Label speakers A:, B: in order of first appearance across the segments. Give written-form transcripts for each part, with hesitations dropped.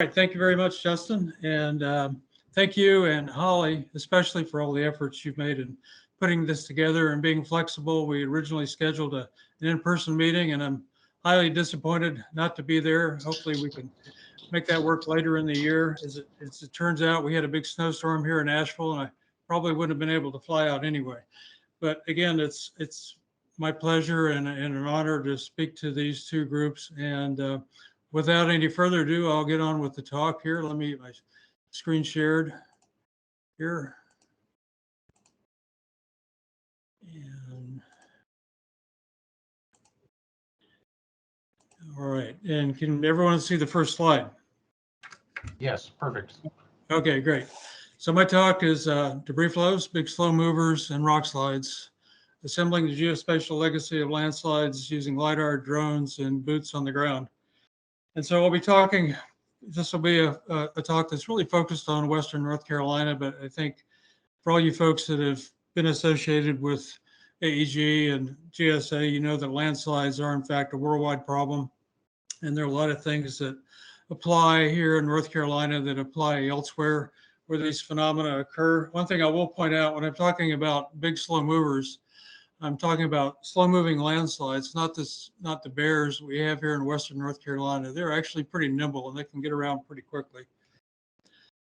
A: Right, thank you very much, Justin, and thank you and Holly, especially for all the efforts you've made in putting this together and being flexible. We originally scheduled an in-person meeting, and I'm highly disappointed not to be there. Hopefully, we can make that work later in the year. As it turns out, we had a big snowstorm here in Asheville, and I probably wouldn't have been able to fly out anyway. But again, it's my pleasure and an honor to speak to these two groups. And without any further ado, I'll get on with the talk here. Let me get my screen shared here. And all right. And can everyone see the first slide?
B: Yes, perfect.
A: Okay, great. So my talk is debris flows, big slow movers, and rock slides, assembling the geospatial legacy of landslides using Lidar, drones, and boots on the ground. And so I'll be talking, this will be a talk that's really focused on Western North Carolina, but I think for all you folks that have been associated with AEG and GSA, you know that landslides are in fact a worldwide problem. And there are a lot of things that apply here in North Carolina that apply elsewhere where these phenomena occur. One thing I will point out when I'm talking about big slow movers, I'm talking about slow moving landslides, not the bears we have here in Western North Carolina. They're actually pretty nimble and they can get around pretty quickly.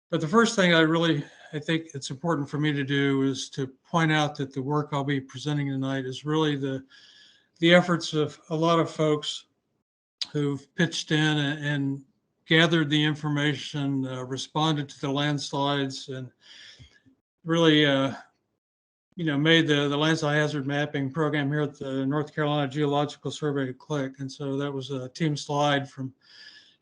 A: But the first thing I think it's important for me to do is to point out that the work I'll be presenting tonight is really the efforts of a lot of folks who've pitched in and gathered the information, responded to the landslides, and really, made the landslide hazard mapping program here at the North Carolina Geological Survey click. And so that was a team slide from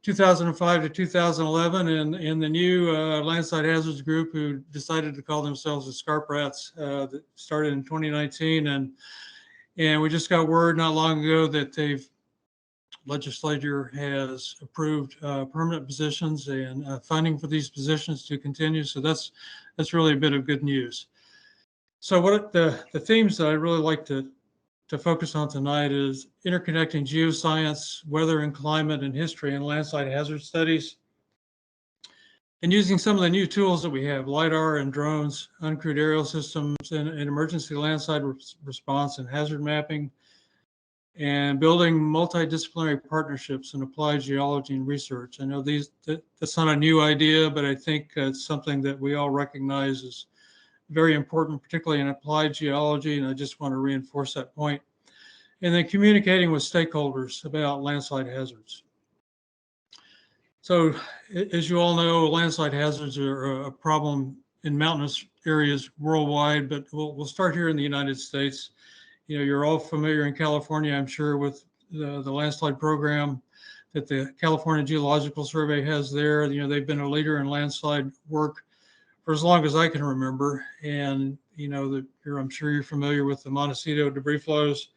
A: 2005 to 2011, and the new landslide hazards group who decided to call themselves the Scarp Rats that started in 2019, and we just got word not long ago that legislature has approved permanent positions and funding for these positions to continue. So that's really a bit of good news. So what the themes that I really like to focus on tonight is interconnecting geoscience, weather and climate and history and landslide hazard studies, and using some of the new tools that we have, LIDAR and drones, uncrewed aerial systems, and emergency landslide response and hazard mapping, and building multidisciplinary partnerships in applied geology and research. I know that's not a new idea, but I think it's something that we all recognize as very important, particularly in applied geology, and I just want to reinforce that point. And then communicating with stakeholders about landslide hazards. So as you all know, landslide hazards are a problem in mountainous areas worldwide, but we'll start here in the United States. You know, you're all familiar in California, I'm sure, with the landslide program that the California Geological Survey has there. You know, they've been a leader in landslide work for as long as I can remember. And, you know, I'm sure you're familiar with the Montecito debris flows,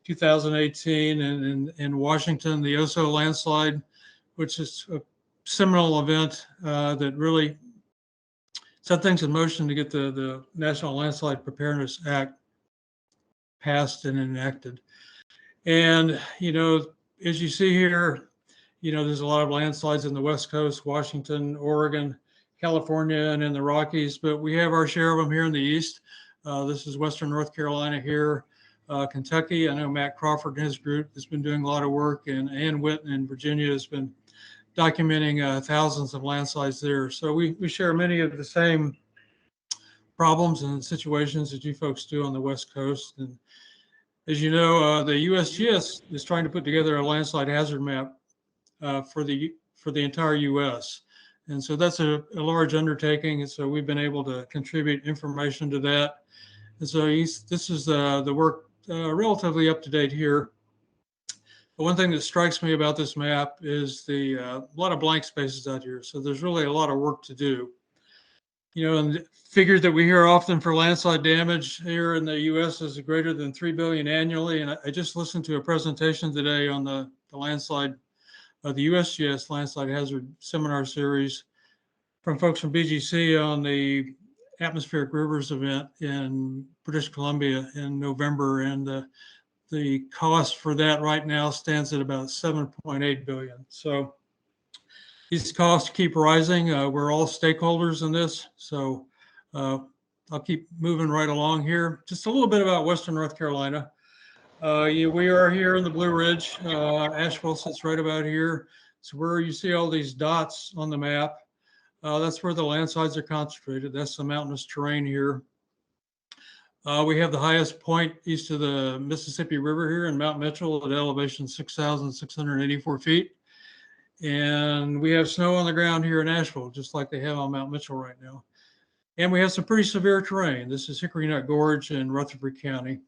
A: 2018, and in Washington, the Oso landslide, which is a seminal event that really set things in motion to get the National Landslide Preparedness Act passed and enacted. And, you know, as you see here, you know, there's a lot of landslides in the West Coast, Washington, Oregon, California, and in the Rockies, but we have our share of them here in the East. This is Western North Carolina here, Kentucky. I know Matt Crawford and his group has been doing a lot of work, and Wooten in Virginia has been documenting thousands of landslides there. So we share many of the same problems and situations that you folks do on the West Coast. And as you know, the USGS is trying to put together a landslide hazard map for the entire U.S. And so that's a large undertaking. And so we've been able to contribute information to that. And so this is the work relatively up to date here. But one thing that strikes me about this map is a lot of blank spaces out here. So there's really a lot of work to do. You know, and the figures that we hear often for landslide damage here in the U.S. is greater than $3 billion annually. And I just listened to a presentation today on the landslide, the USGS landslide hazard seminar series from folks from BGC on the atmospheric rivers event in British Columbia in November. And the cost for that right now stands at about $7.8 billion. So these costs keep rising. We're all stakeholders in this. So I'll keep moving right along here. Just a little bit about Western North Carolina. We are here in the Blue Ridge. Asheville sits right about here. So where you see all these dots on the map, that's where the landslides are concentrated. That's the mountainous terrain here. We have the highest point east of the Mississippi River here in Mount Mitchell at elevation 6,684 feet. And we have snow on the ground here in Asheville, just like they have on Mount Mitchell right now. And we have some pretty severe terrain. This is Hickory Nut Gorge in Rutherford County.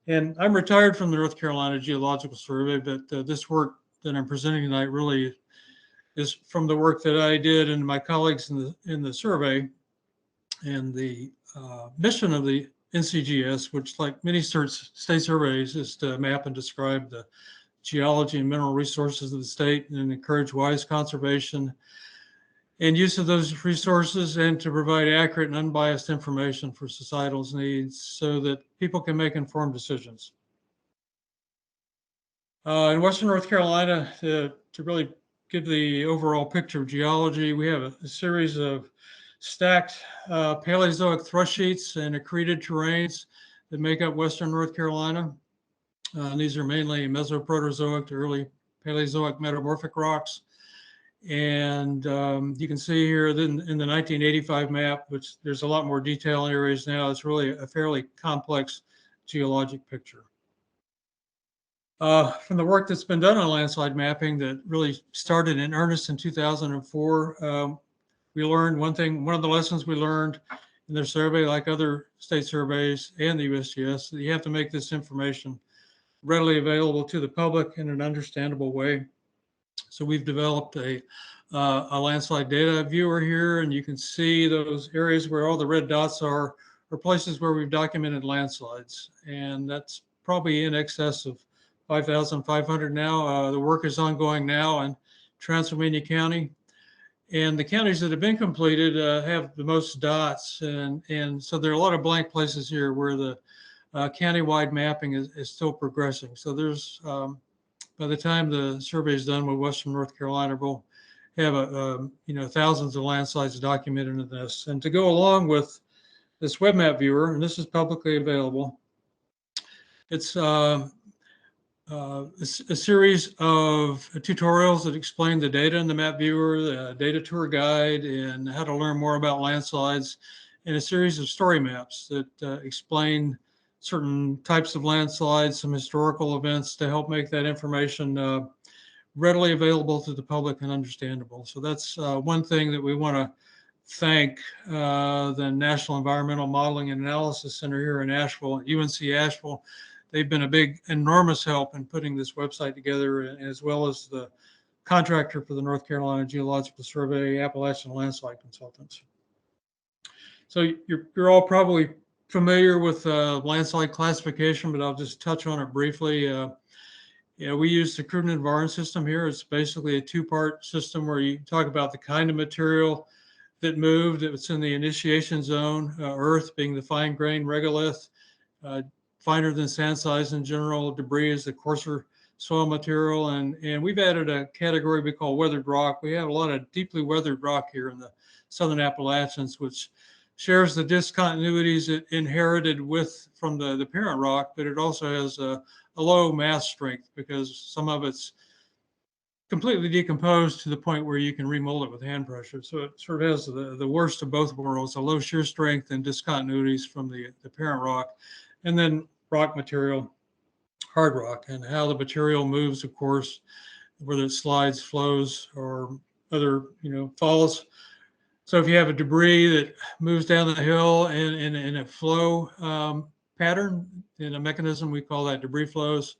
A: And I'm retired from the North Carolina Geological Survey, but this work that I'm presenting tonight really is from the work that I did and my colleagues in the survey. And the mission of the NCGS, which like many state surveys, is to map and describe the geology and mineral resources of the state and encourage wise conservation and use of those resources, and to provide accurate and unbiased information for societal's needs so that people can make informed decisions. In Western North Carolina, to really give the overall picture of geology, we have a series of stacked Paleozoic thrust sheets and accreted terrains that make up Western North Carolina. These are mainly Mesoproterozoic to early Paleozoic metamorphic rocks. And you can see here in the 1985 map, which there's a lot more detail in areas now, it's really a fairly complex geologic picture. From the work that's been done on landslide mapping that really started in earnest in 2004, we learned one of the lessons we learned in their survey, like other state surveys and the USGS, that you have to make this information readily available to the public in an understandable way. So we've developed a landslide data viewer here, and you can see those areas where all the red dots are places where we've documented landslides. And that's probably in excess of 5,500 now. The work is ongoing now in Transylvania County. And the counties that have been completed have the most dots. And so there are a lot of blank places here where the county-wide mapping is still progressing. So there's, by the time the survey is done with Western North Carolina, we'll have thousands of landslides documented in this. And to go along with this web map viewer, and this is publicly available, it's a series of tutorials that explain the data in the map viewer, the data tour guide, and how to learn more about landslides, and a series of story maps that explain certain types of landslides, some historical events to help make that information readily available to the public and understandable. So that's one thing that we want to thank the National Environmental Modeling and Analysis Center here in Asheville, UNC Asheville. They've been a big, enormous help in putting this website together, as well as the contractor for the North Carolina Geological Survey, Appalachian Landslide Consultants. So you're all probably familiar with landslide classification, but I'll just touch on it briefly. We use the Cruden-Varn system here. It's basically a two-part system where you talk about the kind of material that moved. It's in the initiation zone, earth being the fine-grained regolith, finer than sand size in general. Debris is the coarser soil material. And we've added a category we call weathered rock. We have a lot of deeply weathered rock here in the Southern Appalachians, which shares the discontinuities it inherited from the parent rock, but it also has a low mass strength because some of it's completely decomposed to the point where you can remold it with hand pressure. So it sort of has the worst of both worlds, a low shear strength and discontinuities from the parent rock. And then rock material, hard rock, and how the material moves, of course, whether it slides, flows, or other, falls. So if you have a debris that moves down the hill in a flow pattern, in a mechanism, we call that debris flows.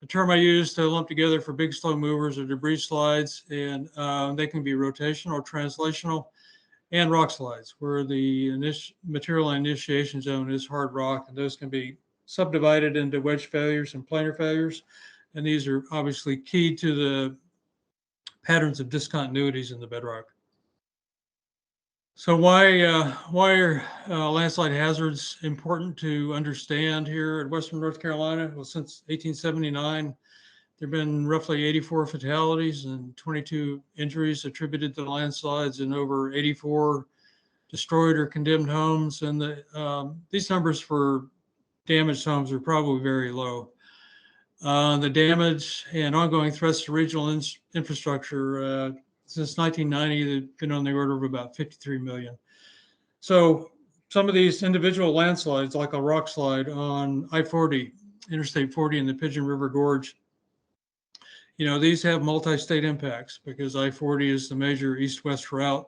A: The term I use to lump together for big slow movers are debris slides, and they can be rotational or translational, and rock slides, where the material initiation zone is hard rock, and those can be subdivided into wedge failures and planar failures. And these are obviously key to the patterns of discontinuities in the bedrock. So why are landslide hazards important to understand here at Western North Carolina? Well, since 1879, There have been roughly 84 fatalities and 22 injuries attributed to the landslides, and over 84 destroyed or condemned homes. And these numbers for damaged homes are probably very low. The damage and ongoing threats to regional infrastructure since 1990, they've been on the order of about 53 million. So some of these individual landslides, like a rock slide on I-40, Interstate 40 in the Pigeon River Gorge, these have multi-state impacts because I-40 is the major east-west route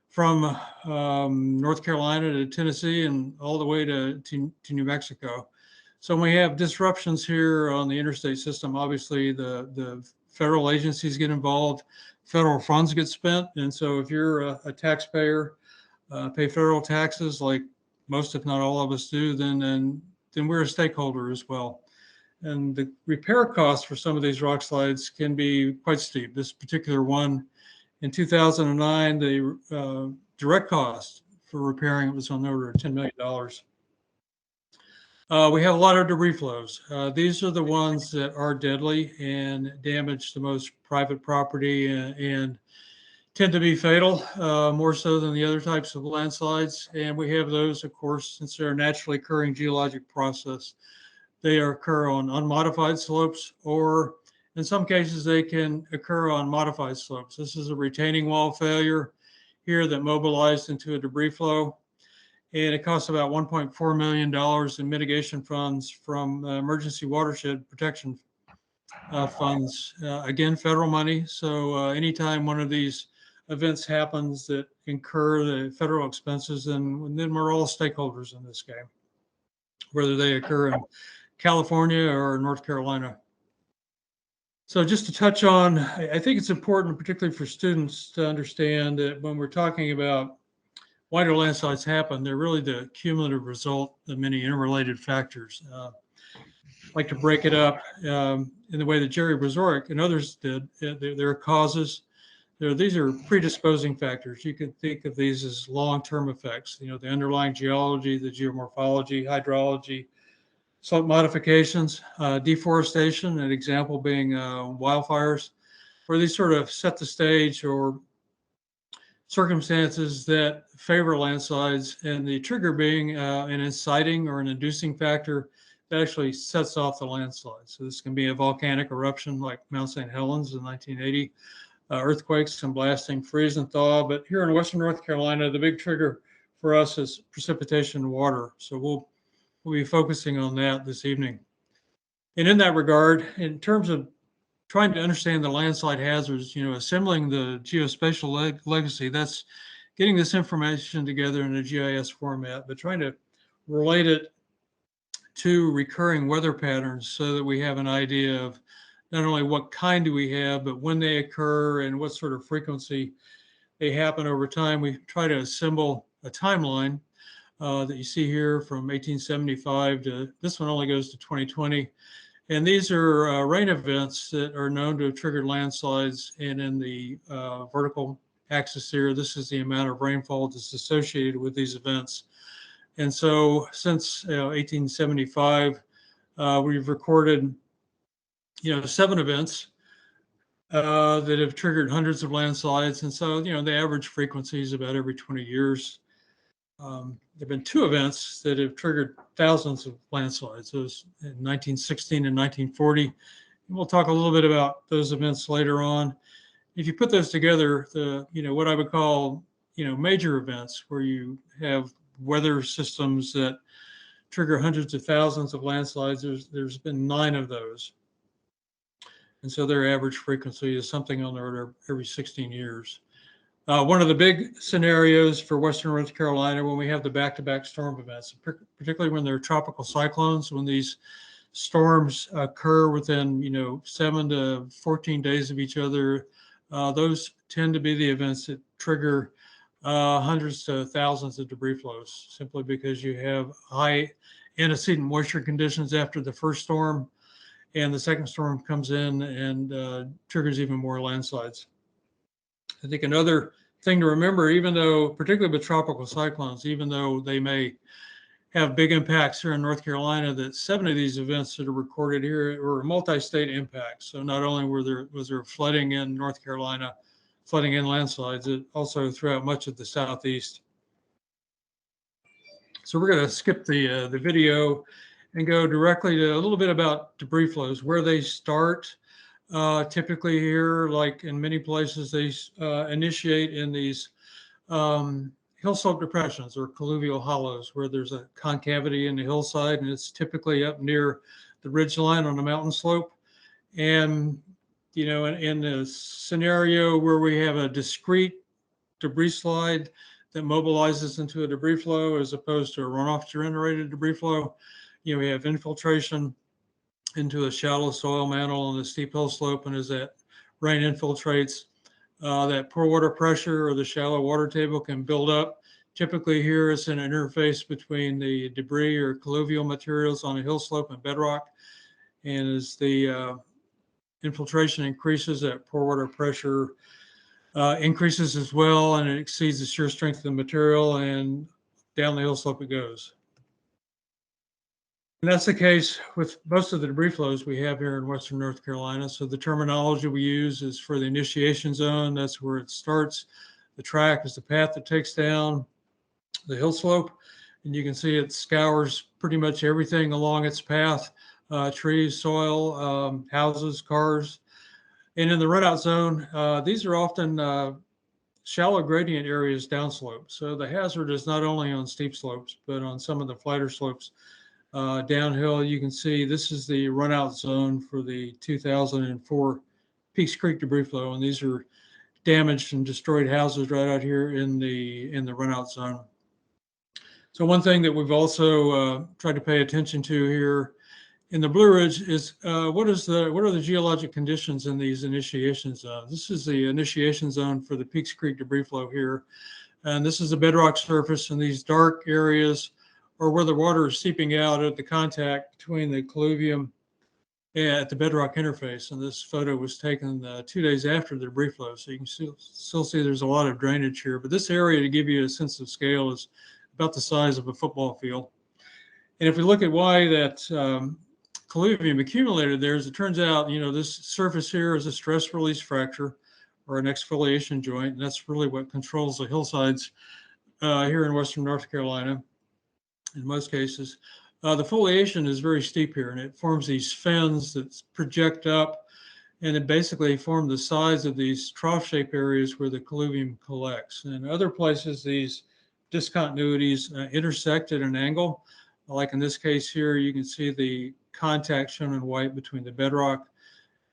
A: from North Carolina to Tennessee and all the way to New Mexico. So when we have disruptions here on the interstate system, obviously the federal agencies get involved, federal funds get spent. And so if you're a taxpayer, pay federal taxes like most, if not all of us do, then we're a stakeholder as well. And the repair costs for some of these rock slides can be quite steep. This particular one in 2009, the direct cost for repairing it was on the order of $10 million. We have a lot of debris flows. These are the ones that are deadly and damage the most private property and tend to be fatal, more so than the other types of landslides. And we have those, of course, since they're a naturally occurring geologic process. They occur on unmodified slopes, or in some cases, they can occur on modified slopes. This is a retaining wall failure here that mobilized into a debris flow. And it costs about $1.4 million in mitigation funds from emergency watershed protection funds. Again, federal money. So anytime one of these events happens that incur the federal expenses, then we're all stakeholders in this game, whether they occur in California or North Carolina. So just to touch on, I think it's important, particularly for students, to understand that when we're talking about why do landslides happen, they're really the cumulative result of many interrelated factors. I'd like to break it up in the way that Jerry Brzorek and others did. There are causes. These are predisposing factors. You can think of these as long-term effects. The underlying geology, the geomorphology, hydrology, slope modifications, deforestation, an example being wildfires, where these sort of set the stage or circumstances that favor landslides, and the trigger being an inciting or an inducing factor that actually sets off the landslide. So this can be a volcanic eruption like Mount St. Helens in 1980, earthquakes and blasting, freeze and thaw. But here in Western North Carolina, the big trigger for us is precipitation and water. So we'll be focusing on that this evening. And in that regard, in terms of trying to understand the landslide hazards, assembling the geospatial legacy, that's getting this information together in a GIS format, but trying to relate it to recurring weather patterns so that we have an idea of not only what kind do we have, but when they occur and what sort of frequency they happen over time. We try to assemble a timeline that you see here from 1875 to this one only goes to 2020. And these are rain events that are known to have triggered landslides. And in the vertical axis here, this is the amount of rainfall that's associated with these events. And so since 1875, we've recorded 7 events that have triggered hundreds of landslides. And so, the average frequency is about every 20 years. There have been 2 events that have triggered thousands of landslides. Those in 1916 and 1940. And we'll talk a little bit about those events later on. If you put those together, what I would call, major events where you have weather systems that trigger hundreds of thousands of landslides, there's been 9 of those. And so their average frequency is something on the order of every 16 years. One of the big scenarios for Western North Carolina when we have the back-to-back storm events, particularly when there are tropical cyclones, when these storms occur within 7 to 14 days of each other, those tend to be the events that trigger hundreds to thousands of debris flows, simply because you have high antecedent moisture conditions after the first storm, and the second storm comes in and triggers even more landslides. I think another thing to remember, even though, particularly with tropical cyclones, even though they may have big impacts here in North Carolina, that 7 of these events that are recorded here were multi-state impacts. So not only was there flooding in North Carolina, flooding and landslides, it also throughout much of the Southeast. So we're going to skip the video and go directly to a little bit about debris flows, where they start. Typically here, like in many places, they initiate in these hill slope depressions or colluvial hollows, where there's a concavity in the hillside, and it's typically up near the ridge line on the mountain slope. And, you know, in the scenario where we have a discrete debris slide that mobilizes into a debris flow as opposed to a runoff generated debris flow, you know, we have infiltration into a shallow soil mantle on the steep hill slope, and as that rain infiltrates, that poor water pressure or the shallow water table can build up. Typically here it's an interface between the debris or colluvial materials on a hill slope and bedrock. And as the infiltration increases, that poor water pressure increases as well, and it exceeds the shear strength of the material, and down the hill slope it goes. And that's the case with most of the debris flows we have here in Western North Carolina. So the terminology we use is for the initiation zone. That's where it starts. The track is the path that takes down the hill slope. And you can see it scours pretty much everything along its path, trees, soil, houses, cars. And in the runout zone, these are often shallow gradient areas downslope. So the hazard is not only on steep slopes, but on some of the flatter slopes. Downhill, you can see this is the runout zone for the 2004 Peaks Creek debris flow, and these are damaged and destroyed houses right out here in the runout zone. So one thing that we've also tried to pay attention to here in the Blue Ridge is what are the geologic conditions in these initiation zones? This is the initiation zone for the Peaks Creek debris flow here, and this is the bedrock surface, and these dark areas or where the water is seeping out at the contact between the colluvium at the bedrock interface. And this photo was taken 2 days after the debris flow. So you can still see there's a lot of drainage here. But this area, to give you a sense of scale, is about the size of a football field. And if we look at why that colluvium accumulated there, as it turns out, you know, this surface here is a stress release fracture or an exfoliation joint. And that's really what controls the hillsides here in Western North Carolina. In most cases, the foliation is very steep here, and it forms these fins that project up, and it basically form the sides of these trough shape areas where the colluvium collects. And in other places, these discontinuities intersect at an angle. Like in this case here, you can see the contact shown in white between the bedrock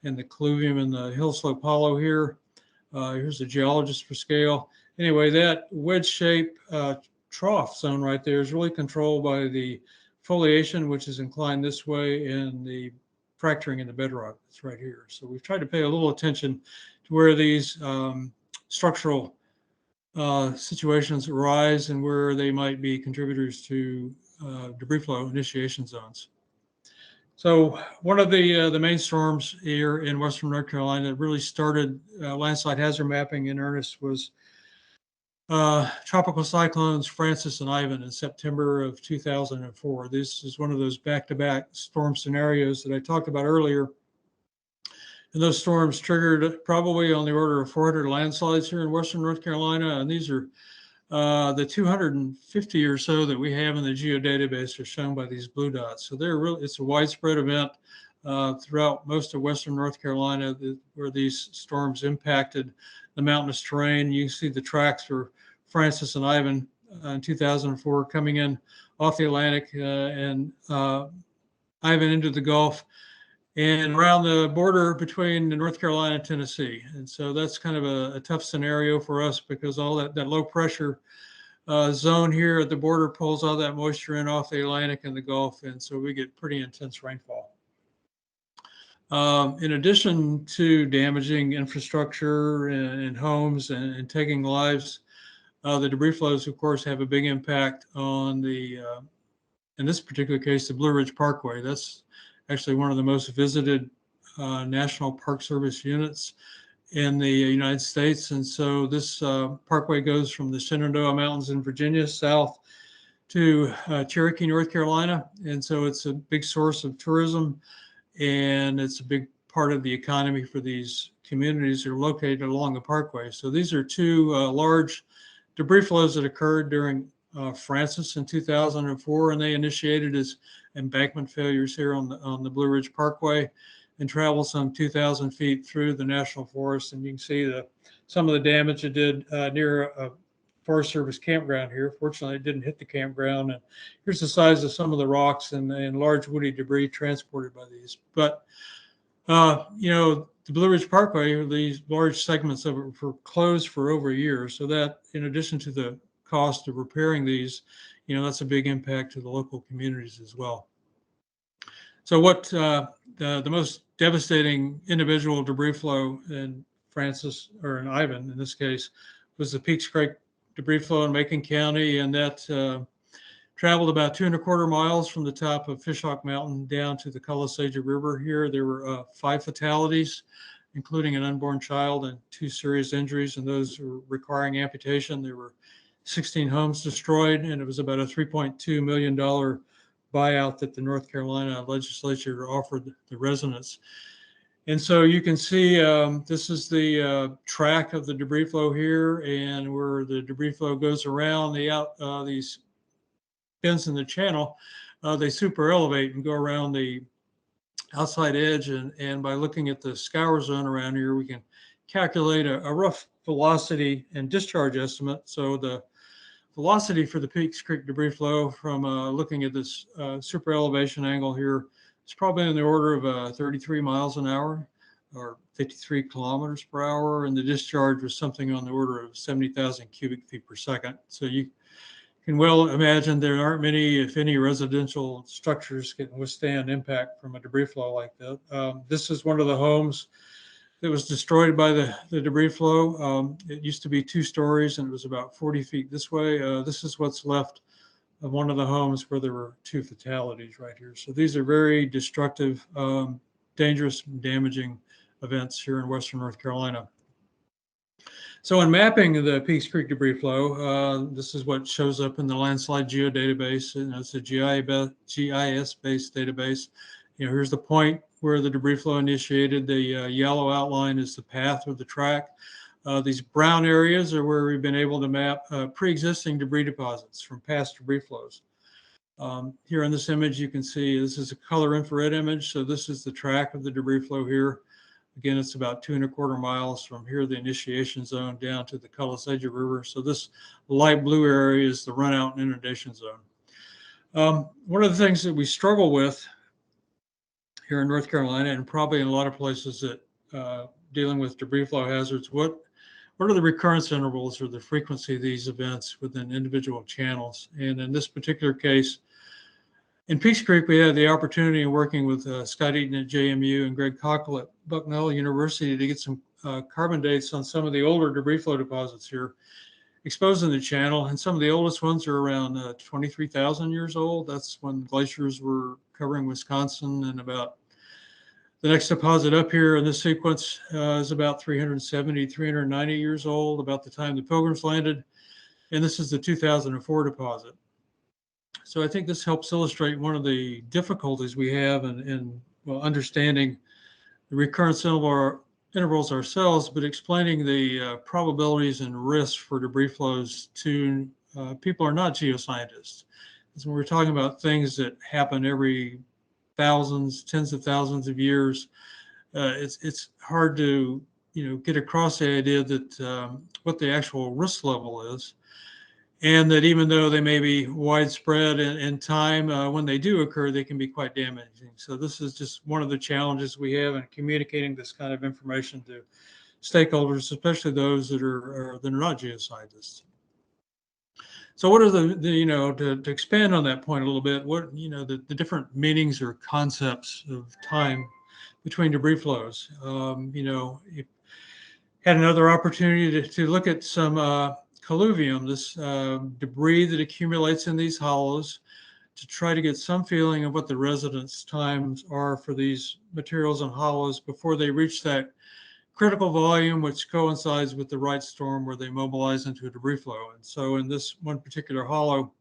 A: and the colluvium in the hill slope hollow here. Here's a geologist for scale. Anyway, that wedge shape trough zone right there is really controlled by the foliation, which is inclined this way, and the fracturing in the bedrock that's right here. So we've tried to pay a little attention to where these structural situations arise and where they might be contributors to debris flow initiation zones. So one of the main storms here in Western North Carolina that really started landslide hazard mapping in earnest was tropical cyclones Francis and Ivan in September of 2004. This is one of those back-to-back storm scenarios that I talked about earlier. And those storms triggered probably on the order of 400 landslides here in Western North Carolina. And these are the 250 or so that we have in the geodatabase are shown by these blue dots. So it's a widespread event throughout most of Western North Carolina where these storms impacted the mountainous terrain. You see the tracks for Francis and Ivan in 2004 coming in off the Atlantic and Ivan into the Gulf and around the border between North Carolina and Tennessee. And so that's kind of a tough scenario for us because all that low pressure zone here at the border pulls all that moisture in off the Atlantic and the Gulf. And so we get pretty intense rainfall. In addition to damaging infrastructure and homes and taking lives, the debris flows, of course, have a big impact on the, in this particular case, the Blue Ridge Parkway. That's actually one of the most visited National Park Service units in the United States. And so this parkway goes from the Shenandoah Mountains in Virginia south to Cherokee, North Carolina. And so it's a big source of tourism, and it's a big part of the economy for these communities that are located along the parkway. So these are two large debris flows that occurred during Francis in 2004, and they initiated as embankment failures here on the Blue Ridge Parkway and traveled some 2,000 feet through the National Forest. And you can see some of the damage it did near a Forest Service campground here. Fortunately, it didn't hit the campground. And here's the size of some of the rocks and large woody debris transported by these. But the Blue Ridge Parkway, these large segments of it were closed for over a year. So that, in addition to the cost of repairing these, that's a big impact to the local communities as well. So what the most devastating individual debris flow in Francis, or in Ivan in this case, was the Peaks Creek debris flow in Macon County, and that traveled about 2¼ miles from the top of Fishhawk Mountain down to the Calisaja River here. There were 5 fatalities, including an unborn child and 2 serious injuries, and those were requiring amputation. There were 16 homes destroyed, and it was about a $3.2 million buyout that the North Carolina legislature offered the residents. And so you can see this is the track of the debris flow here, and where the debris flow goes around these bends in the channel, they super elevate and go around the outside edge. And by looking at the scour zone around here, we can calculate a rough velocity and discharge estimate. So the velocity for the Peaks Creek debris flow from looking at this super elevation angle here is probably in the order of 33 miles an hour or 53 kilometers per hour. And the discharge was something on the order of 70,000 cubic feet per second. So you can well imagine there aren't many, if any, residential structures can withstand impact from a debris flow like that. This is one of the homes that was destroyed by the debris flow. It used to be 2 stories, and it was about 40 feet this way. This is what's left of one of the homes where there were 2 fatalities right here. So these are very destructive, dangerous, damaging events here in Western North Carolina. So in mapping the Peaks Creek debris flow, this is what shows up in the landslide geodatabase. And it's a GIS-based database. Here's the point where the debris flow initiated. The yellow outline is the path or the track. These brown areas are where we've been able to map pre-existing debris deposits from past debris flows. Here in this image, you can see this is a color infrared image. So this is the track of the debris flow here. Again, it's about 2¼ miles from here, the initiation zone, down to the Calisaja River. So this light blue area is the runout and inundation zone. One of the things that we struggle with here in North Carolina, and probably in a lot of places that dealing with debris flow hazards, what are the recurrence intervals or the frequency of these events within individual channels? And in this particular case, in Peaks Creek, we had the opportunity of working with Scott Eaton at JMU and Greg Cockle at Bucknell University to get some carbon dates on some of the older debris flow deposits here exposed in the channel. And some of the oldest ones are around 23,000 years old. That's when glaciers were covering Wisconsin. And about the next deposit up here in this sequence is about 370, 390 years old, about the time the Pilgrims landed. And this is the 2004 deposit. So I think this helps illustrate one of the difficulties we have in understanding the recurrence intervals ourselves, but explaining the probabilities and risks for debris flows to people who are not geoscientists. Because when we're talking about things that happen every thousands, tens of thousands of years, it's hard to get across the idea that what the actual risk level is. And that even though they may be widespread in time, when they do occur, they can be quite damaging. So this is just one of the challenges we have in communicating this kind of information to stakeholders, especially those that are not geoscientists. So what are to expand on that point a little bit, what, the different meanings or concepts of time between debris flows? You had another opportunity to look at some colluvium, this debris that accumulates in these hollows, to try to get some feeling of what the residence times are for these materials and hollows before they reach that critical volume, which coincides with the right storm where they mobilize into a debris flow. And so in this one particular hollow,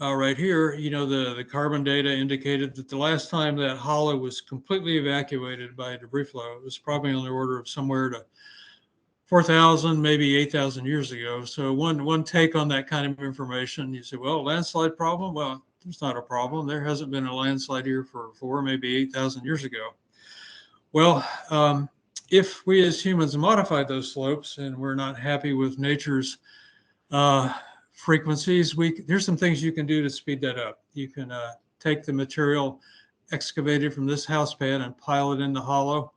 A: right here, the carbon data indicated that the last time that hollow was completely evacuated by a debris flow, it was probably on the order of somewhere to 4,000, maybe 8,000 years ago. So one take on that kind of information, you say, well, landslide problem? Well, there's not a problem. There hasn't been a landslide here for 4, maybe 8,000 years ago. Well, if we as humans modify those slopes and we're not happy with nature's frequencies, there's some things you can do to speed that up. You can take the material excavated from this house pad and pile it in the hollow,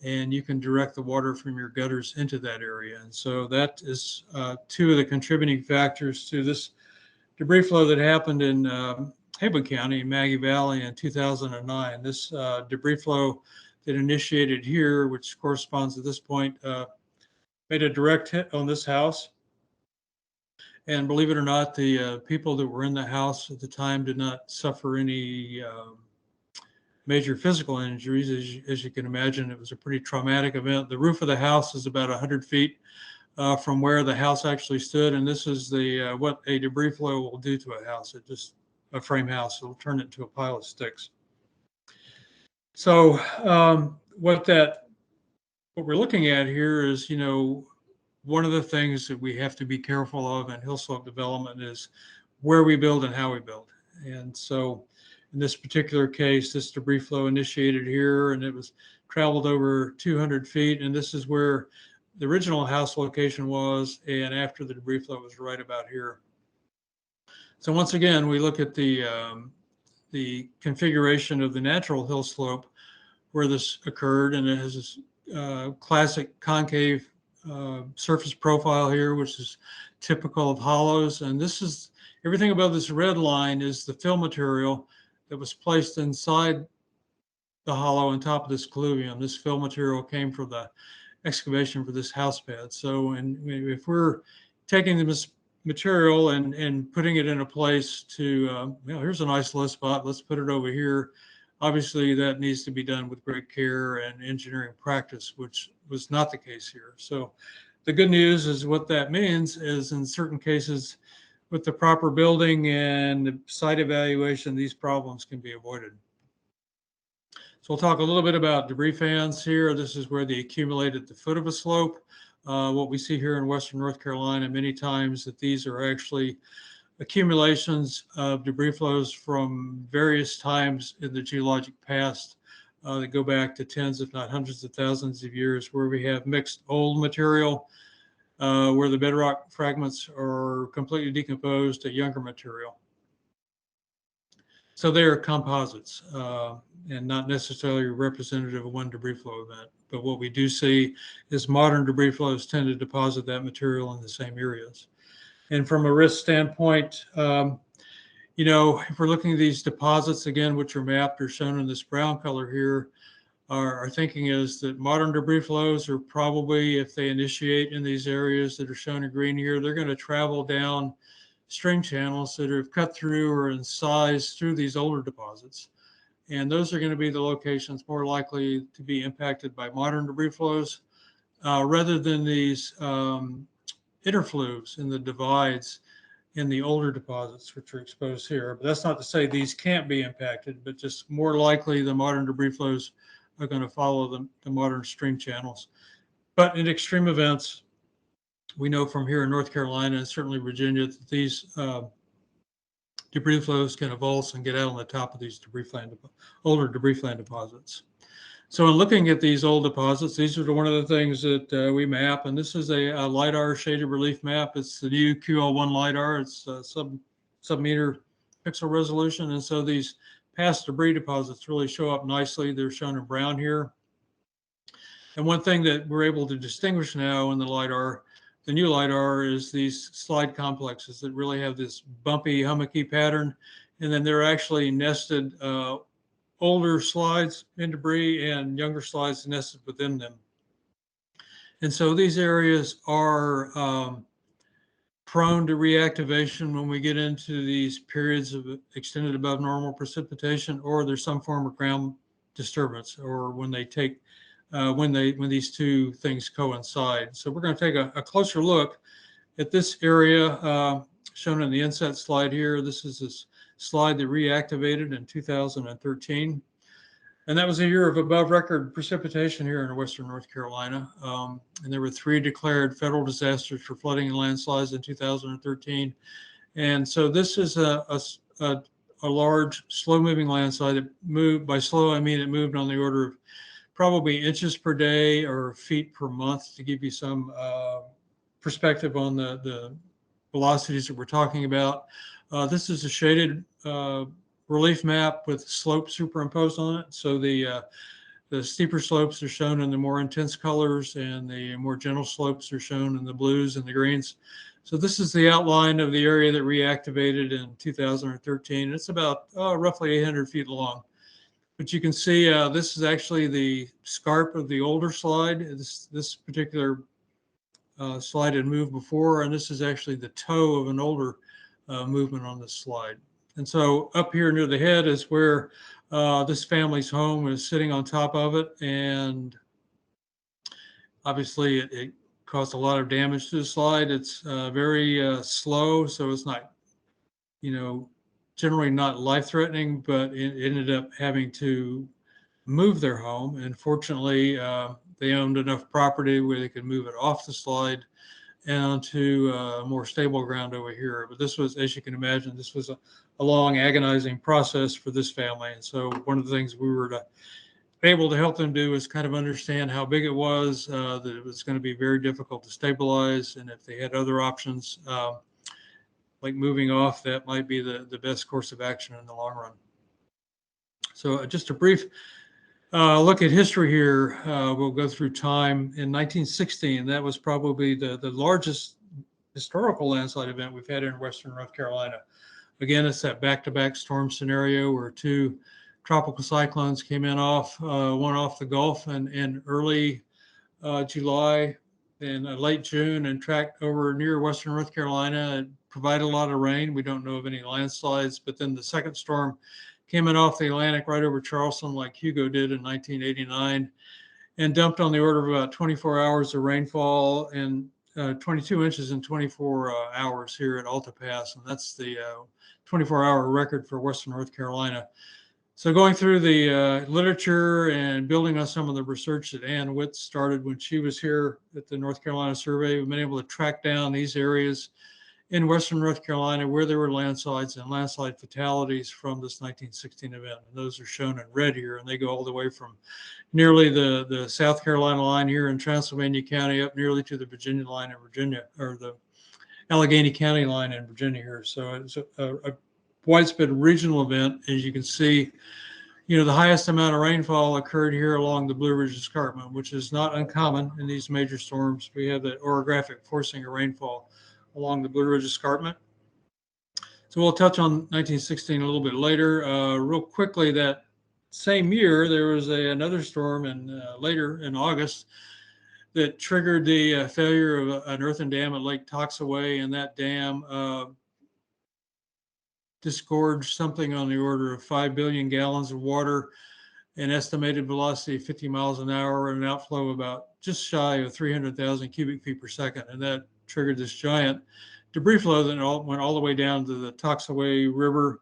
A: and you can direct the water from your gutters into that area. And so that is 2 of the contributing factors to this debris flow that happened in Haywood County, Maggie Valley in 2009. This debris flow that initiated here, which corresponds at this point, made a direct hit on this house. And believe it or not, the people that were in the house at the time did not suffer any major physical injuries. As you can imagine, it was a pretty traumatic event. The roof of the house is about 100 feet from where the house actually stood. And this is what a debris flow will do to a house. It just, a frame house, it'll turn it into a pile of sticks. So what we're looking at here is, one of the things that we have to be careful of in hill slope development is where we build and how we build. And so in this particular case, this debris flow initiated here and it was traveled over 200 feet. And this is where the original house location was. And after the debris flow was right about here. So once again, we look at the configuration of the natural hill slope where this occurred, and it has this classic concave surface profile here, which is typical of hollows. And this is everything above this red line is the fill material that was placed inside the hollow on top of this colluvium. This fill material came from the excavation for this house pad. So, and if we're taking this material and putting it in a place to, here's a nice low spot, let's put it over here. Obviously, that needs to be done with great care and engineering practice, which was not the case here. So the good news is what that means is in certain cases, with the proper building and the site evaluation, these problems can be avoided. So we'll talk a little bit about debris fans here. This is where they accumulate at the foot of a slope. What we see here in Western North Carolina many times that these are actually accumulations of debris flows from various times in the geologic past that go back to tens, if not hundreds of thousands of years, where we have mixed old material, where the bedrock fragments are completely decomposed to younger material. So they are composites and not necessarily representative of one debris flow event. But what we do see is modern debris flows tend to deposit that material in the same areas. And from a risk standpoint, if we're looking at these deposits, again, which are mapped or shown in this brown color here, our thinking is that modern debris flows are probably, if they initiate in these areas that are shown in green here, they're going to travel down stream channels that are cut through or incised through these older deposits. And those are going to be the locations more likely to be impacted by modern debris flows rather than these interflues in the divides in the older deposits, which are exposed here. But that's not to say these can't be impacted, but just more likely the modern debris flows are going to follow the modern stream channels. But in extreme events, we know from here in North Carolina and certainly Virginia that these debris flows can avulse and get out on the top of these older debris fan deposits. So in looking at these old deposits, these are one of the things that we map, and this is a Lidar shaded relief map. It's the new QL1 Lidar. It's sub-meter pixel resolution, and so these past debris deposits really show up nicely. They're shown in brown here. And one thing that we're able to distinguish now in the Lidar, the new Lidar, is these slide complexes that really have this bumpy, hummocky pattern, and then they're actually nested older slides in debris and younger slides nested within them. And so these areas are prone to reactivation when we get into these periods of extended above normal precipitation, or there's some form of ground disturbance, or when they take when these two things coincide. So we're going to take a closer look at this area shown in the inset slide here. This is this slide that reactivated in 2013. And that was a year of above record precipitation here in western North Carolina. And there were 3 declared federal disasters for flooding and landslides in 2013. And so this is a large, slow-moving landslide that moved. By slow, I mean it moved on the order of probably inches per day or feet per month, to give you some perspective on the velocities that we're talking about. This is a shaded relief map with slope superimposed on it. So the steeper slopes are shown in the more intense colors, and the more gentle slopes are shown in the blues and the greens. So this is the outline of the area that reactivated in 2013. It's about roughly 800 feet long. But you can see this is actually the scarp of the older slide. This particular slide had moved before, and this is actually the toe of an older movement on this slide. And so up here near the head is where this family's home is sitting on top of it. And obviously it caused a lot of damage to the slide. It's very slow, so it's not, generally not life-threatening, but it ended up having to move their home. And fortunately, they owned enough property where they could move it off the slide and onto more stable ground over here. But this was, as you can imagine, this was a long, agonizing process for this family. And so one of the things we were able to help them do is kind of understand how big it was, that it was going to be very difficult to stabilize. And if they had other options, like moving off, that might be the best course of action in the long run. So just a brief look at history here. We'll go through time. In 1916, that was probably the largest historical landslide event we've had in western North Carolina. Again, it's that back-to-back storm scenario where 2 tropical cyclones came in one off the Gulf in early July and late June, and tracked over near western North Carolina. It provided a lot of rain. We don't know of any landslides, but then the second storm came in off the Atlantic right over Charleston, like Hugo did in 1989, and dumped on the order of about 24 hours of rainfall and 22 inches in 24 hours here at Alta Pass. And that's the 24-hour record for western North Carolina. So going through the literature and building on some of the research that Ann Witt started when she was here at the North Carolina Survey, we've been able to track down these areas in western North Carolina where there were landslides and landslide fatalities from this 1916 event. And those are shown in red here, and they go all the way from nearly the South Carolina line here in Transylvania County up nearly to the Virginia line in Virginia, or the Allegheny County line in Virginia here. So it's a widespread regional event. As you can see, the highest amount of rainfall occurred here along the Blue Ridge Escarpment, which is not uncommon in these major storms. We have that orographic forcing of rainfall along the Blue Ridge Escarpment. So we'll touch on 1916 a little bit later. Real quickly, that same year, there was another storm later in August that triggered the failure of an earthen dam at Lake Toxaway, and that dam disgorged something on the order of 5 billion gallons of water, an estimated velocity of 50 miles an hour, and an outflow about just shy of 300,000 cubic feet per second. And that triggered this giant debris flow that went all the way down to the Toxaway River,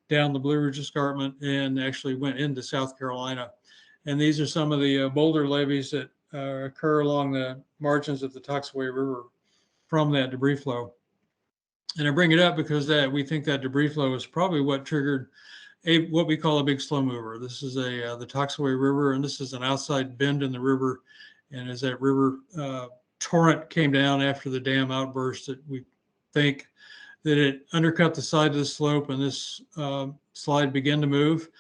A: down the Blue Ridge Escarpment, and actually went into South Carolina. And these are some of the boulder levees that occur along the margins of the Toxaway River from that debris flow. And I bring it up because we think that debris flow is probably what triggered what we call a big slow mover. This is the Toxaway River, and this is an outside bend in the river. And as that river torrent came down after the dam outburst, that we think that it undercut the side of the slope, and this slide began to move.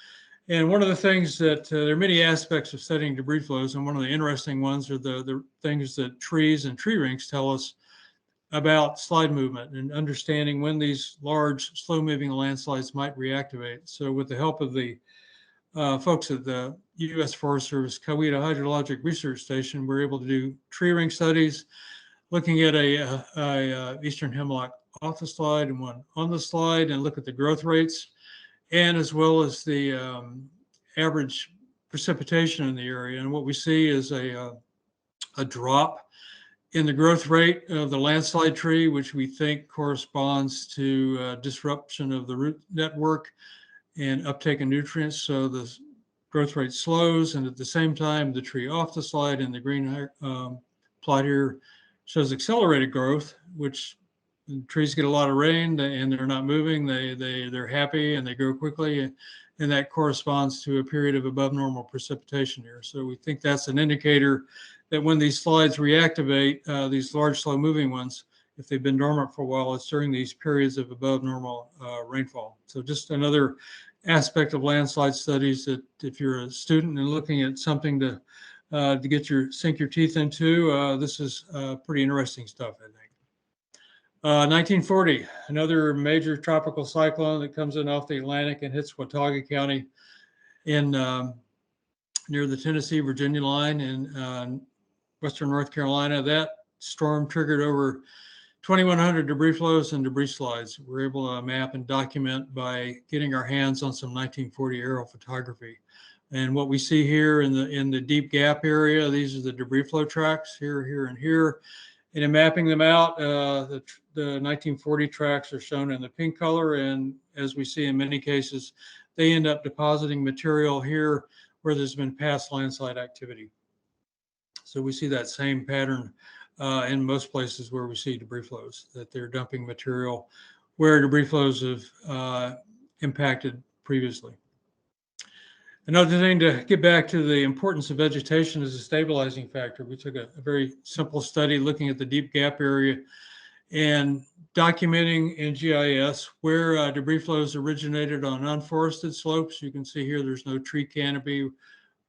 A: And one of the things that there are many aspects of studying debris flows, and one of the interesting ones are the things that trees and tree rings tell us about slide movement and understanding when these large, slow-moving landslides might reactivate. So with the help of the folks at the U.S. Forest Service Coweta Hydrologic Research Station, we're able to do tree ring studies, looking at a eastern hemlock off the slide and one on the slide, and look at the growth rates, and as well as the average precipitation in the area. And what we see is a drop in the growth rate of the landslide tree, which we think corresponds to disruption of the root network and uptake of nutrients. So the growth rate slows, and at the same time, the tree off the slide in the green plot here shows accelerated growth, which trees get a lot of rain and they're not moving. They're happy and they grow quickly, and that corresponds to a period of above normal precipitation here. So we think that's an indicator that when these slides reactivate, these large slow moving ones, if they've been dormant for a while, it's during these periods of above normal rainfall. So just another aspect of landslide studies that if you're a student and looking at something to sink your teeth into, this is pretty interesting stuff, I think. 1940, another major tropical cyclone that comes in off the Atlantic and hits Watauga County in near the Tennessee-Virginia line in western North Carolina. That storm triggered over 2,100 debris flows and debris slides. We're able to map and document by getting our hands on some 1940 aerial photography. And what we see here in the deep gap area, these are the debris flow tracks here, here, and here. And in mapping them out, the 1940 tracks are shown in the pink color. And as we see in many cases, they end up depositing material here where there's been past landslide activity. So we see that same pattern in most places where we see debris flows, that they're dumping material where debris flows have impacted previously. Another thing to get back to the importance of vegetation as a stabilizing factor. We took a very simple study looking at the deep gap area and documenting in GIS where debris flows originated on unforested slopes. You can see here there's no tree canopy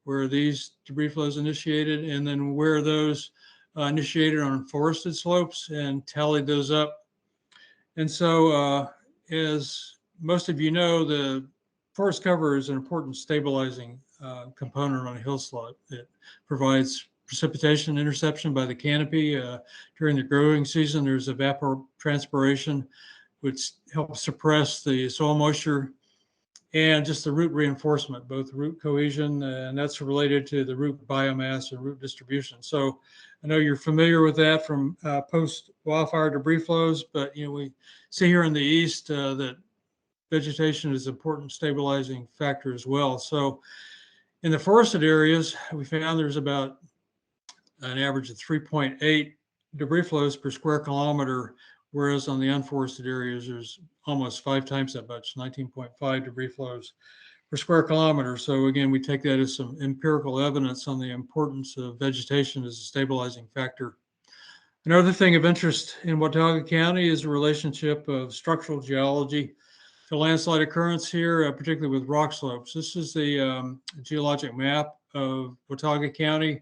A: where these debris flows initiated, and then where those initiated on forested slopes, and tallied those up. And so as most of you know, the forest cover is an important stabilizing component on a hillside. It provides precipitation interception by the canopy. During the growing season, there's evapotranspiration, which helps suppress the soil moisture and just the root reinforcement, both root cohesion, and that's related to the root biomass and root distribution. So I know you're familiar with that from post-wildfire debris flows, but we see here in the east that vegetation is an important stabilizing factor as well. So in the forested areas, we found there's about an average of 3.8 debris flows per square kilometer, whereas on the unforested areas, there's almost 5 times that much, 19.5 debris flows per square kilometer. So again, we take that as some empirical evidence on the importance of vegetation as a stabilizing factor. Another thing of interest in Watauga County is the relationship of structural geology to landslide occurrence here, particularly with rock slopes. This is the geologic map of Watauga County.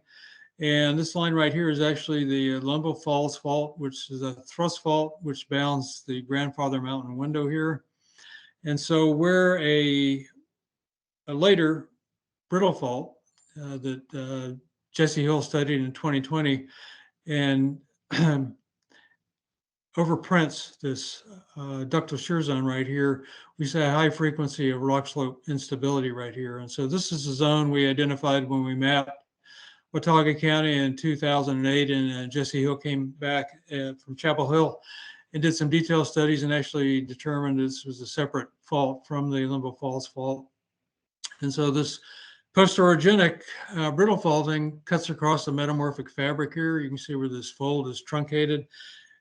A: And this line right here is actually the Lumbo Falls Fault, which is a thrust fault which bounds the Grandfather Mountain window here. And so where a later brittle fault that Jesse Hill studied in 2020 and overprints this ductile shear zone right here, we see a high frequency of rock slope instability right here. And so this is a zone we identified when we mapped Watauga County in 2008, and Jesse Hill came back from Chapel Hill and did some detailed studies and actually determined this was a separate fault from the Lumbo Falls Fault. And so this post-orogenic brittle faulting cuts across the metamorphic fabric here. You can see where this fold is truncated.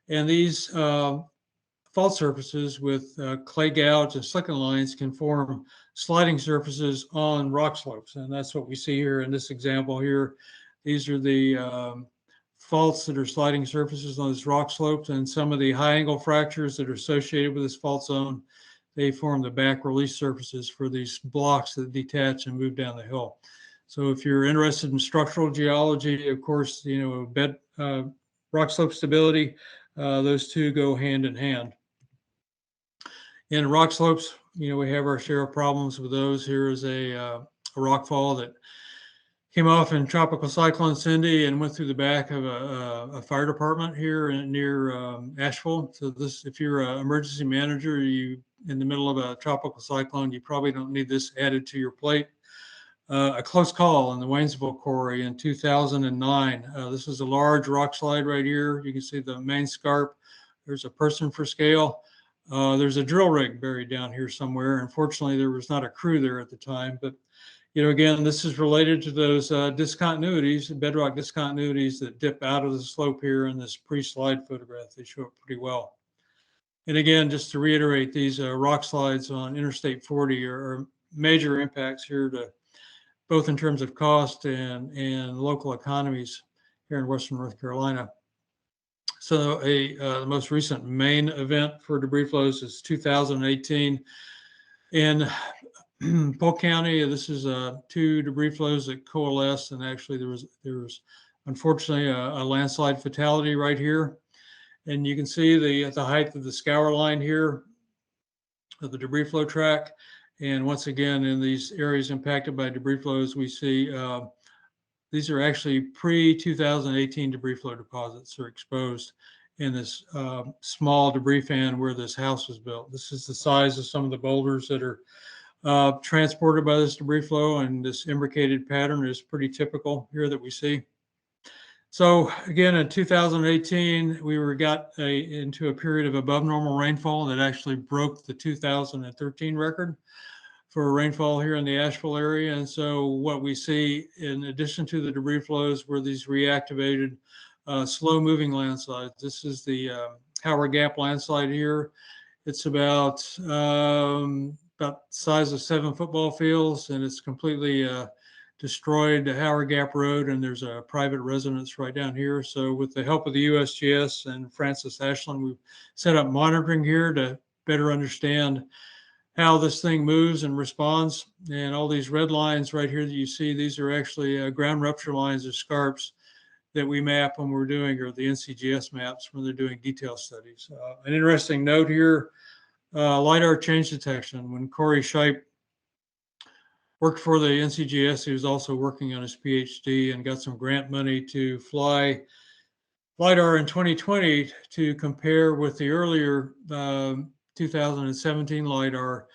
A: And these fault surfaces with clay gouge and slicken lines can form sliding surfaces on rock slopes. And that's what we see here in this example here. These are the faults that are sliding surfaces on this rock slopes, and some of the high angle fractures that are associated with this fault zone, they form the back release surfaces for these blocks that detach and move down the hill. So if you're interested in structural geology, of course, bed rock slope stability, those two go hand in hand. In rock slopes, we have our share of problems with those. Here is a rock fall that came off in Tropical Cyclone Cindy and went through the back of a fire department here near Asheville. So this, if you're an emergency manager, you in the middle of a tropical cyclone, you probably don't need this added to your plate. a close call in the Waynesville quarry in 2009. This is a large rock slide right here. You can see the main scarp. There's a person for scale. There's a drill rig buried down here somewhere. Unfortunately, there was not a crew there at the time, but again, this is related to those discontinuities, bedrock discontinuities that dip out of the slope here in this pre-slide photograph. They show it pretty well. And again, just to reiterate, these rock slides on Interstate 40 are major impacts here to both in terms of cost and local economies here in Western North Carolina. So the most recent main event for debris flows is 2018 in Polk County. This is two debris flows that coalesced, and actually there was unfortunately a landslide fatality right here. And you can see the height of the scour line here of the debris flow track. And once again, in these areas impacted by debris flows, we see these are actually pre-2018 debris flow deposits are exposed in this small debris fan where this house was built. This is the size of some of the boulders that are transported by this debris flow, and this imbricated pattern is pretty typical here that we see. So again, in 2018, we got into a period of above normal rainfall that actually broke the 2013 record for rainfall here in the Asheville area. And so what we see, in addition to the debris flows, were these reactivated slow-moving landslides. This is the Howard Gap landslide here. It's about the size of 7 football fields, and it's completely destroyed the Howard Gap Road, and there's a private residence right down here. So with the help of the USGS and Francis Ashland, we've set up monitoring here to better understand how this thing moves and responds. And all these red lines right here that you see, these are actually ground rupture lines or scarps that we map when we're doing, or the NCGS maps when they're doing detail studies. An interesting note here, Lidar change detection. When Corey Shipe worked for the NCGS, he was also working on his PhD and got some grant money to fly Lidar in 2020 to compare with the earlier 2017 Lidar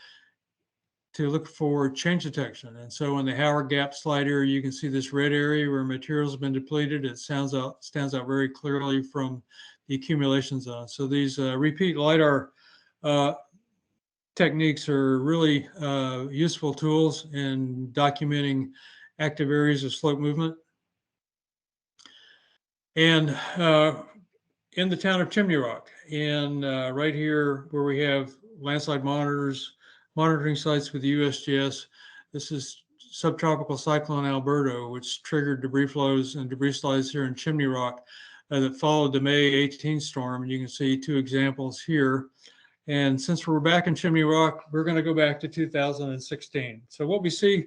A: to look for change detection. And so in the Howard Gap slide area, you can see this red area where materials have been depleted. It stands out very clearly from the accumulation zone. So these repeat Lidar techniques are really useful tools in documenting active areas of slope movement. And in the town of Chimney Rock, and right here where we have landslide monitoring sites with the USGS, this is subtropical cyclone Alberto, which triggered debris flows and debris slides here in Chimney Rock that followed the May 18 storm. And you can see 2 examples here. And since we're back in Chimney Rock, we're going to go back to 2016. So what we see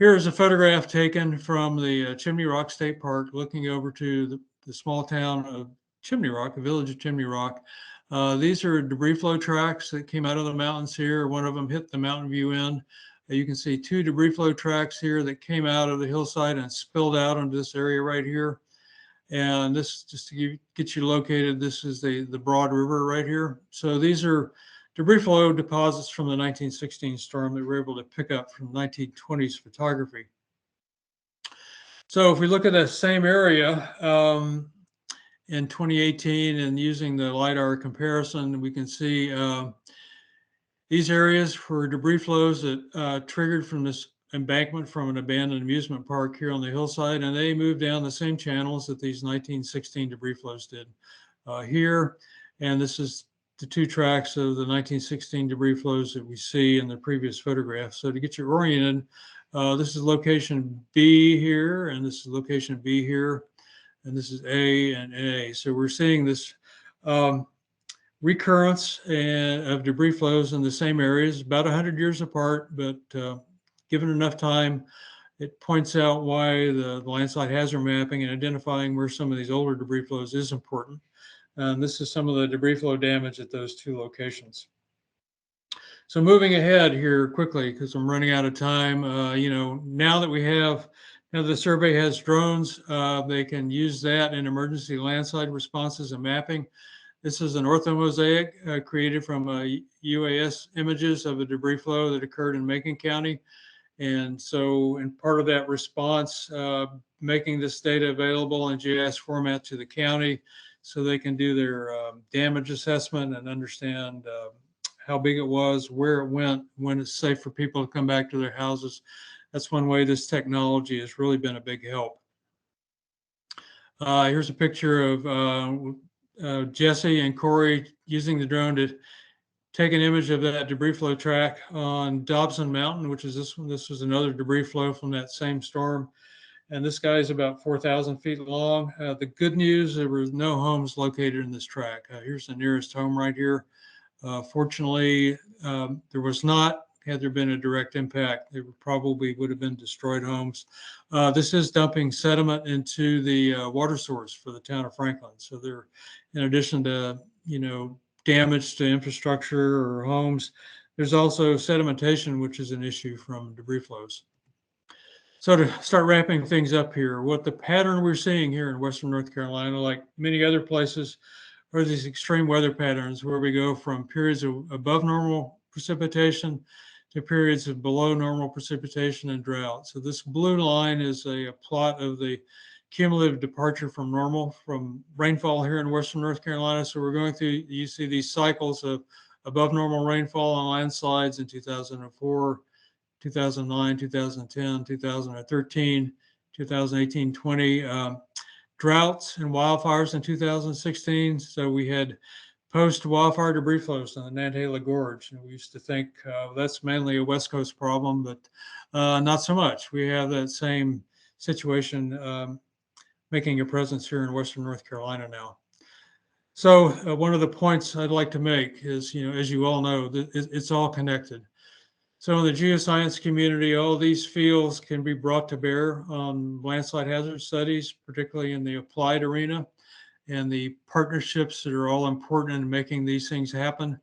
A: here is a photograph taken from the Chimney Rock State Park, looking over to the small town of Chimney Rock, the village of Chimney Rock. These are debris flow tracks that came out of the mountains here. One of them hit the Mountain View Inn. You can see 2 debris flow tracks here that came out of the hillside and spilled out into this area right here. And this, just to get you located, this is the Broad River right here. So these are debris flow deposits from the 1916 storm that we're able to pick up from 1920s photography. So if we look at that same area in 2018 and using the LiDAR comparison, we can see these areas for debris flows that triggered from this embankment from an abandoned amusement park here on the hillside, and they moved down the same channels that these 1916 debris flows did here. And this is the 2 tracks of the 1916 debris flows that we see in the previous photograph. So to get you oriented, this is location B here, and this is location B here, and this is A and A. So we're seeing this recurrence of debris flows in the same areas, about 100 years apart, but given enough time, it points out why the landslide hazard mapping and identifying where some of these older debris flows is important. And this is some of the debris flow damage at those 2 locations. So moving ahead here quickly, because I'm running out of time, now that the survey has drones, they can use that in emergency landslide responses and mapping. This is an orthomosaic created from UAS images of a debris flow that occurred in Macon County. And so, in part of that response, making this data available in GIS format to the county so they can do their damage assessment and understand how big it was, where it went, when it's safe for people to come back to their houses. That's one way this technology has really been a big help. Here's a picture of Jesse and Corey using the drone to take an image of that debris flow track on Dobson Mountain, which is this one. This was another debris flow from that same storm. And this guy is about 4,000 feet long. The good news, there were no homes located in this track. Here's the nearest home right here. Fortunately, there was not. Had there been a direct impact, there probably would have been destroyed homes. This is dumping sediment into the water source for the town of Franklin. So there, in addition to, damage to infrastructure or homes, there's also sedimentation, which is an issue from debris flows. So to start wrapping things up here, what the pattern we're seeing here in Western North Carolina, like many other places, are these extreme weather patterns where we go from periods of above normal precipitation to periods of below normal precipitation and drought. So this blue line is a plot of the cumulative departure from normal from rainfall here in Western North Carolina. So we're going through, you see these cycles of above normal rainfall and landslides in 2004, 2009, 2010, 2013, 2018, 20, droughts and wildfires in 2016. So we had post-wildfire debris flows in the Nantahala Gorge. And we used to think that's mainly a West Coast problem, but not so much. We have that same situation making a presence here in Western North Carolina now. So one of the points I'd like to make is, as you all know, it's all connected. So in the geoscience community, all these fields can be brought to bear on landslide hazard studies, particularly in the applied arena, and the partnerships that are all important in making these things happen.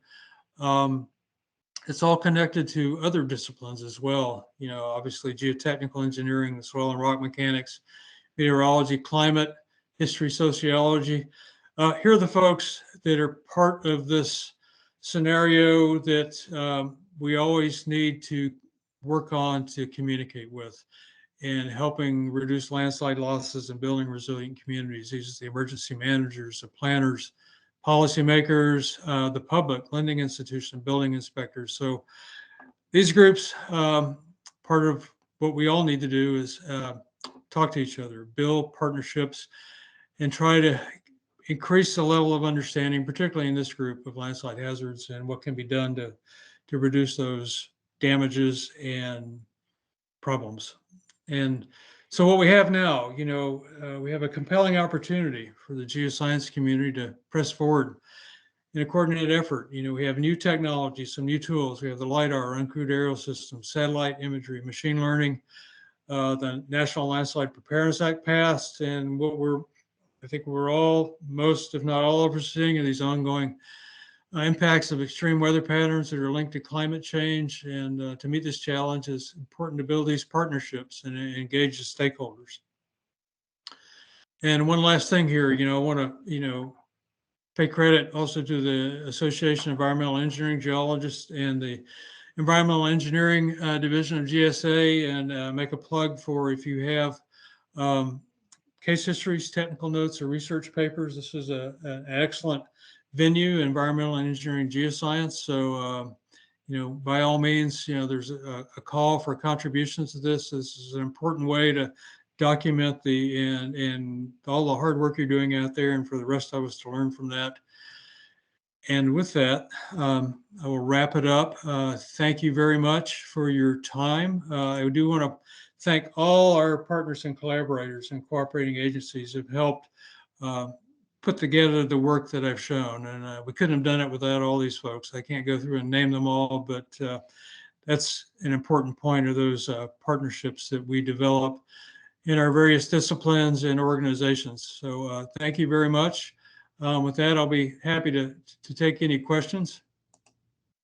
A: It's all connected to other disciplines as well. Obviously geotechnical engineering, the soil and rock mechanics, meteorology, climate, history, sociology. Here are the folks that are part of this scenario that we always need to work on to communicate with and helping reduce landslide losses and building resilient communities. These are the emergency managers, the planners, policymakers, the public, lending institution, building inspectors. So these groups, part of what we all need to do is talk to each other, build partnerships, and try to increase the level of understanding, particularly in this group of landslide hazards and what can be done to reduce those damages and problems. And so what we have now, we have a compelling opportunity for the geoscience community to press forward in a coordinated effort. We have new technology, some new tools. We have the Lidar, uncrewed aerial system, satellite imagery, machine learning, the National Landslide Preparedness Act passed, and I think we're all, most if not all of us, seeing are these ongoing impacts of extreme weather patterns that are linked to climate change. And to meet this challenge, it's important to build these partnerships and engage the stakeholders. And one last thing here, I want to, pay credit also to the Association of Environmental Engineering Geologists and the Environmental Engineering Division of GSA, and make a plug for if you have case histories, technical notes, or research papers. This is an excellent venue, environmental engineering geoscience. So, by all means, there's a call for contributions to this. This is an important way to document and all the hard work you're doing out there, and for the rest of us to learn from that. And with that, I will wrap it up. Thank you very much for your time. I do want to thank all our partners and collaborators and cooperating agencies who have helped put together the work that I've shown. And we couldn't have done it without all these folks. I can't go through and name them all, but that's an important point of those partnerships that we develop in our various disciplines and organizations. So thank you very much. With that, I'll be happy to take any questions.